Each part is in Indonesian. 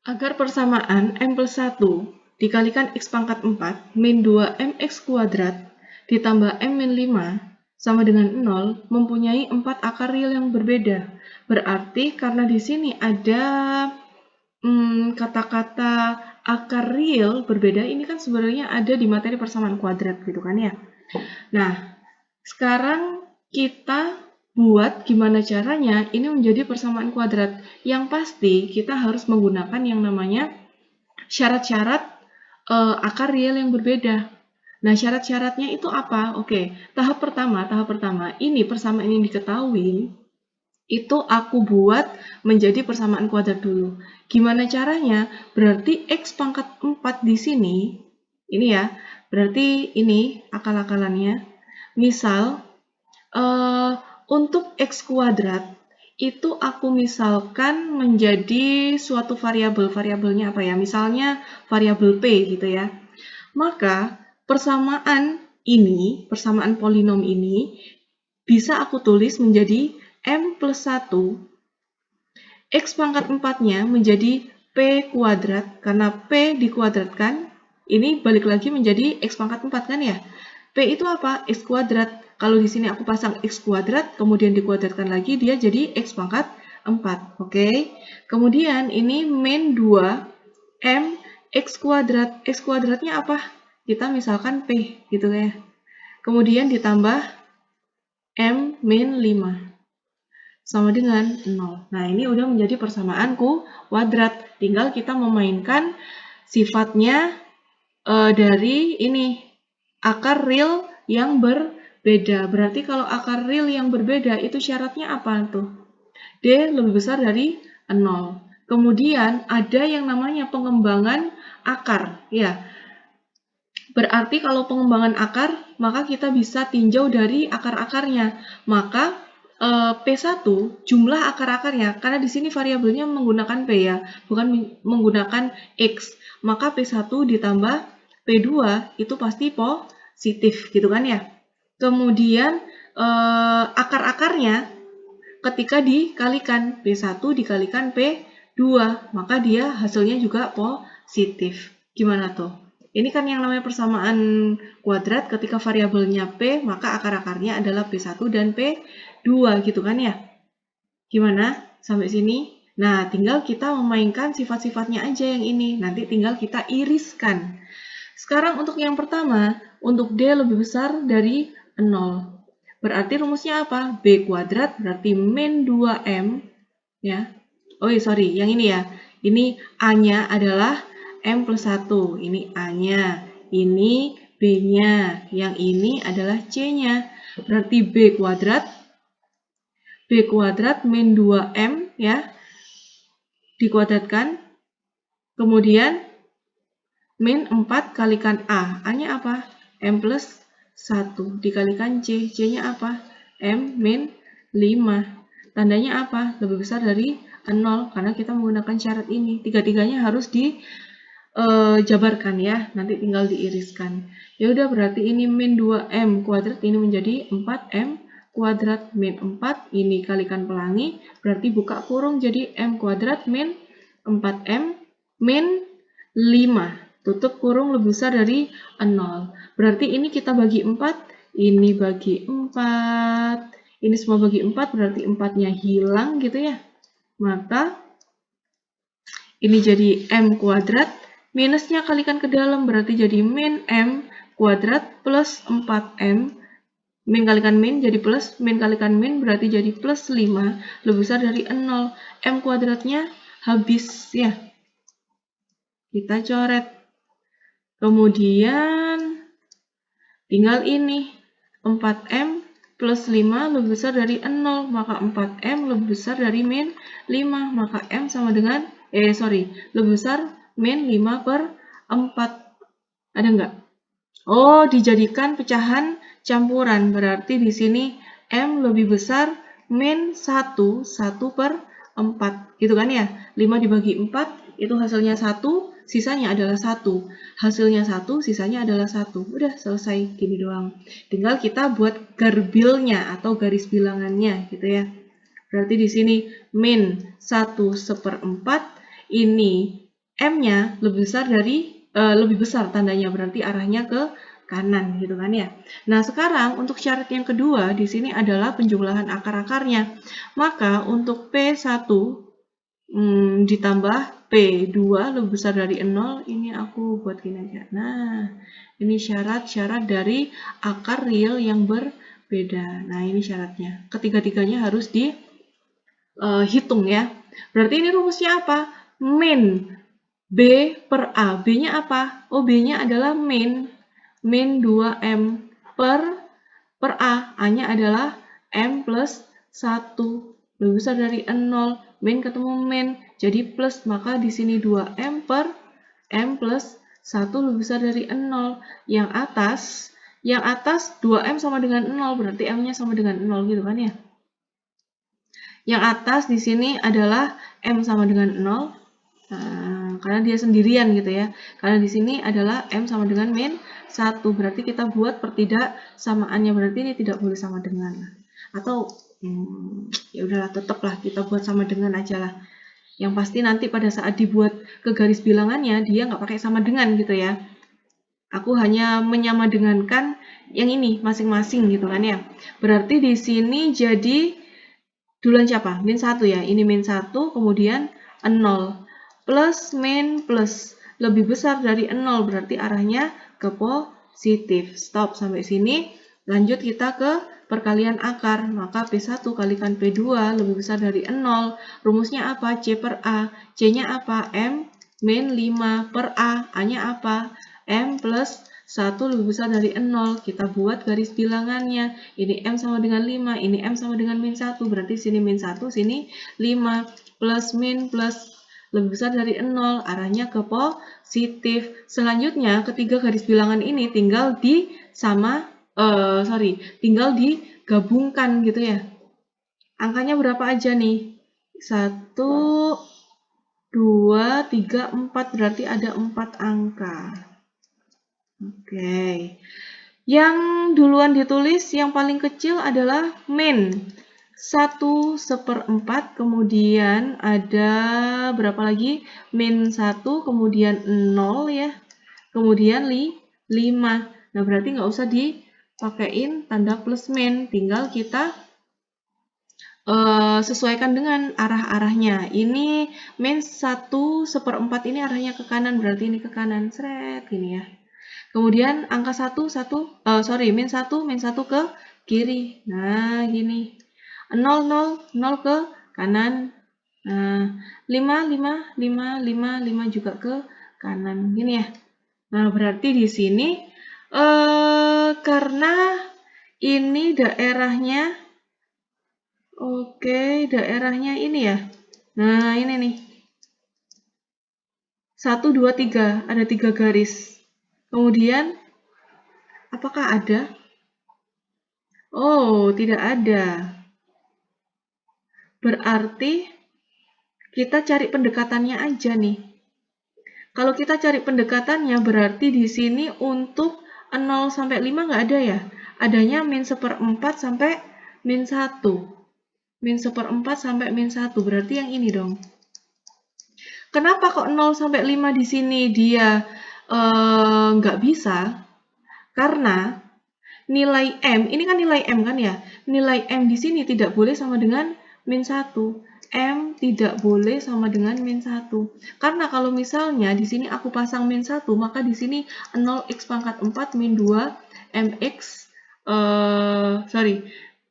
Agar persamaan M plus 1 dikalikan X pangkat 4 min 2MX kuadrat ditambah M min 5 sama dengan 0 mempunyai 4 akar real yang berbeda. Berarti karena di sini ada kata-kata akar real berbeda, ini kan sebenarnya ada di materi persamaan kuadrat gitu kan ya. Nah, sekarang kita buat gimana caranya ini menjadi persamaan kuadrat. Yang pasti kita harus menggunakan yang namanya syarat-syarat akar real yang berbeda. Nah, syarat-syaratnya itu apa? Oke, tahap pertama, ini persamaan yang diketahui, itu aku buat menjadi persamaan kuadrat dulu. Gimana caranya? Berarti X pangkat 4 di sini, ini ya, berarti ini akal-akalannya. Misal, untuk X kuadrat, itu aku misalkan menjadi suatu variabel. Variabelnya apa ya? Misalnya variabel P gitu ya. Maka persamaan ini, persamaan polinom ini, bisa aku tulis menjadi M plus 1, X pangkat 4-nya menjadi P kuadrat, karena P dikuadratkan, ini balik lagi menjadi X pangkat 4 kan ya? P itu apa? X kuadrat. Kalau di sini aku pasang X kuadrat, kemudian dikuadratkan lagi, dia jadi X pangkat 4. Oke. Kemudian ini min 2 M X kuadrat. X kuadratnya apa? Kita misalkan P gitu ya. Kemudian ditambah M min 5 sama dengan 0. Nah, ini udah menjadi persamaan kuadrat. Tinggal kita memainkan sifatnya dari ini akar real yang berbeda. Berarti kalau akar real yang berbeda itu syaratnya apa tuh? D lebih besar dari 0. Kemudian ada yang namanya pengembangan akar. Ya, berarti kalau pengembangan akar, maka kita bisa tinjau dari akar-akarnya. Maka P1 jumlah akar-akarnya, karena di sini variabelnya menggunakan P ya, bukan menggunakan X. Maka P1 ditambah P2 itu pasti positif, gitu kan ya. Kemudian akar-akarnya ketika dikalikan P1 dikalikan P2, maka dia hasilnya juga positif. Gimana tuh? Ini kan yang namanya persamaan kuadrat, ketika variabelnya P, maka akar-akarnya adalah P1 dan P2, gitu kan ya? Gimana? Sampai sini? Nah, tinggal kita memainkan sifat-sifatnya aja yang ini. Nanti tinggal kita iriskan. Sekarang untuk yang pertama, untuk D lebih besar dari 0. Berarti rumusnya apa? B kuadrat berarti min 2M. Ya. Oh iya, sorry, yang ini ya. Ini A-nya adalah M plus 1. Ini A-nya. Ini B-nya. Yang ini adalah C-nya. Berarti B kuadrat min 2M ya. Dikuadratkan. Kemudian min 4 kalikan A. A-nya apa? M plus 1 dikalikan C. C-nya apa? M min 5. Tandanya apa? Lebih besar dari 0 karena kita menggunakan syarat ini. Tiga-tiganya harus dijabarkan ya. Nanti tinggal diiriskan. Ya udah, berarti ini min 2M kuadrat ini menjadi 4M kuadrat min 4 ini kalikan pelangi, berarti buka kurung jadi M kuadrat min 4M min 5. Tutup kurung lebih besar dari 0. Berarti ini kita bagi 4, ini bagi 4. Ini semua bagi 4, berarti 4-nya hilang gitu ya. Maka ini jadi M kuadrat, minusnya kalikan ke dalam, berarti jadi min M kuadrat plus 4M. Min kalikan min jadi plus, min kalikan min berarti jadi plus 5, lebih besar dari 0. M kuadratnya habis ya. Kita coret. Kemudian tinggal ini 4M plus 5 lebih besar dari 0, maka 4M lebih besar dari min 5, maka M sama dengan lebih besar min 5 per 4. Ada nggak? Oh, dijadikan pecahan campuran, berarti di sini M lebih besar min 1 per 4, gitu kan ya. 5 dibagi 4 itu hasilnya 1, sisanya adalah 1. Hasilnya 1, sisanya adalah 1. Udah selesai, gini doang. Tinggal kita buat garbilnya atau garis bilangannya gitu ya. Berarti di sini min 1/4, ini M-nya lebih besar tandanya, berarti arahnya ke kanan gitu kan ya. Nah, sekarang untuk syarat yang kedua di sini adalah penjumlahan akar-akarnya. Maka untuk P1 ditambah P2 lebih besar dari 0, ini aku buat gini aja. Nah, ini syarat-syarat dari akar real yang berbeda. Nah, ini syaratnya. Ketiga-tiganya harus dihitung ya. Berarti ini rumusnya apa? Min B per A. B-nya apa? Oh, B-nya adalah min 2M per A. A-nya adalah M plus 1. Lebih besar dari 0. Min ketemu min, jadi plus. Maka di sini 2M per M plus 1 lebih besar dari 0. Yang atas 2M sama dengan 0. Berarti M-nya sama dengan 0 gitu kan ya. Yang atas di sini adalah M sama dengan 0. Nah, karena dia sendirian gitu ya. Karena di sini adalah M sama dengan min 1. Berarti kita buat pertidaksamaannya. Berarti ini tidak boleh sama dengan. Atau ya udahlah, tetaplah kita buat sama dengan aja lah. Yang pasti nanti pada saat dibuat ke garis bilangannya, dia nggak pakai sama dengan gitu ya. Aku hanya menyamadengankan yang ini masing-masing gitu kan ya. Berarti di sini jadi duluan siapa? Min 1 ya. Ini min 1, kemudian 0. Plus min plus lebih besar dari 0, berarti arahnya ke positif. Stop sampai sini. Lanjut kita ke perkalian akar. Maka P1 kalikan P2 lebih besar dari 0. Rumusnya apa? C per A. C-nya apa? M min 5 per A. A-nya apa? M plus 1 lebih besar dari 0. Kita buat garis bilangannya. Ini M sama dengan 5, ini M sama dengan min 1. Berarti sini min 1, sini 5. Plus min plus lebih besar dari 0, arahnya ke positif. Selanjutnya, ketiga garis bilangan ini tinggal tinggal digabungkan gitu ya. Angkanya berapa aja nih? 1, 2, 3, 4, berarti ada 4 angka. Oke. Yang duluan ditulis yang paling kecil adalah min 1/4, kemudian ada berapa lagi? Min 1, kemudian 0 ya, kemudian 5. Nah, berarti nggak usah dipakein tanda plus min, tinggal kita sesuaikan dengan arah-arahnya. Ini min 1/4 ini arahnya ke kanan, berarti ini ke kanan, seret gini ya. Kemudian angka min 1 ke kiri. Nah, gini. 0 ke kanan. Nah, 5 juga ke kanan. Gini ya. Nah, berarti di sini karena ini daerahnya daerahnya ini ya. Nah, ini nih. 1, 2, 3. Ada 3 garis. Kemudian, apakah ada? Oh, tidak ada. Berarti kita cari pendekatannya aja nih. Kalau kita cari pendekatannya, berarti di sini untuk 0 sampai 5 nggak ada ya? Adanya min 1/4 sampai min 1. Min 1/4 sampai min 1, berarti yang ini dong. Kenapa kok 0 sampai 5 di sini dia nggak bisa? Karena nilai M, ini kan nilai M kan ya? Nilai M di sini tidak boleh sama dengan min 1. M tidak boleh sama dengan min 1. Karena kalau misalnya di sini aku pasang min 1, maka di sini 0x pangkat 4 min 2 mx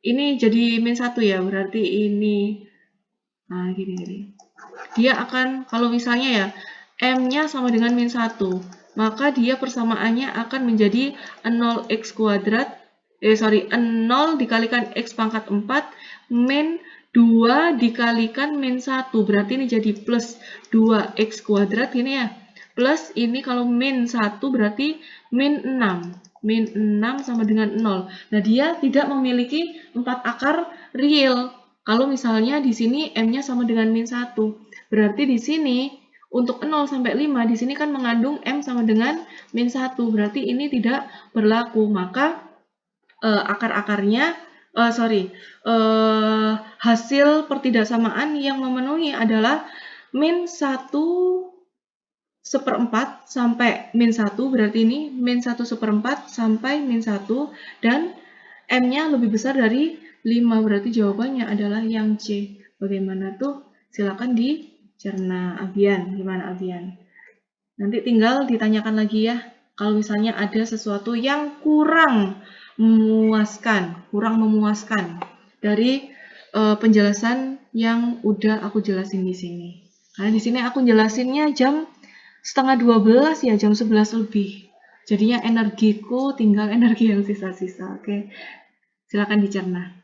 ini jadi min 1 ya, berarti ini nah gini. Dia akan, kalau misalnya ya M-nya sama dengan min 1, maka dia persamaannya akan menjadi 0x kuadrat 0 dikalikan x pangkat 4 min 2 dikalikan min 1, berarti ini jadi plus 2x kuadrat ini ya. Plus ini kalau min 1 berarti min 6. Min 6 sama dengan 0. Nah, dia tidak memiliki 4 akar real. Kalau misalnya di sini M-nya sama dengan min 1. Berarti di sini untuk 0 sampai 5 di sini kan mengandung M sama dengan min 1. Berarti ini tidak berlaku. Maka akar-akarnya hasil pertidaksamaan yang memenuhi adalah min 1 1/4 sampai -1, berarti ini -1/4 sampai -1, dan M-nya lebih besar dari 5, berarti jawabannya adalah yang C. Bagaimana tuh? Silakan dicerna. Abian, gimana Abian? Nanti tinggal ditanyakan lagi ya, kalau misalnya ada sesuatu yang kurang memuaskan dari penjelasan yang udah aku jelasin di sini. Karena di sini aku jelasinnya jam 11:30 ya, jam 11 lebih. Jadinya energiku tinggal energi yang sisa-sisa. Oke, silakan dicerna.